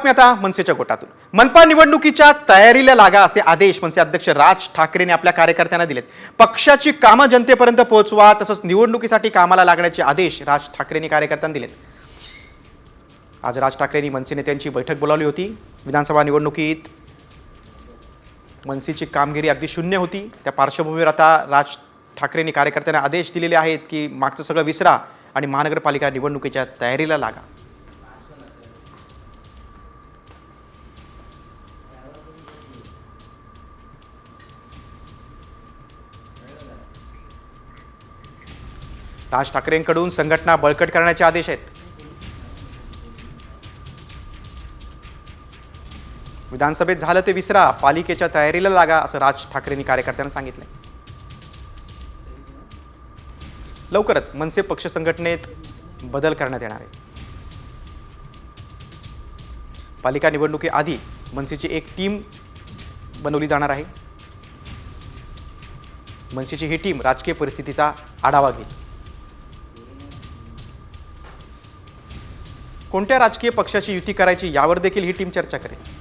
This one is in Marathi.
बातमी आता मनसेच्या गोटातून. मनपा निवडणुकीच्या तयारीला लागा असे आदेश मनसे अध्यक्ष राज ठाकरेंनी आपल्या कार्यकर्त्यांना दिलेत. पक्षाची कामं जनतेपर्यंत पोहोचवा, तसंच निवडणुकीसाठी कामाला लागण्याचे आदेश राज ठाकरेंनी कार्यकर्त्यांना दिलेत. आज राज ठाकरेंनी मनसे नेत्यांची बैठक बोलावली होती. विधानसभा निवडणुकीत मनसेची कामगिरी अगदी शून्य होती. त्या पार्श्वभूमीवर आता राज ठाकरेंनी कार्यकर्त्यांना आदेश दिलेले आहेत की मागचं सगळं विसरा आणि महानगरपालिका निवडणुकीच्या तयारीला लागा. राज ठाकरेंकडून संघटना बळकट करण्याचे आदेश आहेत. विधानसभेत झालं ते विसरा, पालिकेच्या तयारीला लागा असं राज ठाकरेंनी कार्यकर्त्यांना सांगितलंय. लवकरच मनसे पक्ष संघटनेत बदल करण्यात येणार आहे. पालिका निवडणुकीआधी मनसेची एक टीम बनवली जाणार आहे. मनसेची ही टीम राजकीय परिस्थितीचा आढावा घेईल. कोणत्या राजकीय पक्षाची युती करायची यावर देखील ही टीम चर्चा करेल.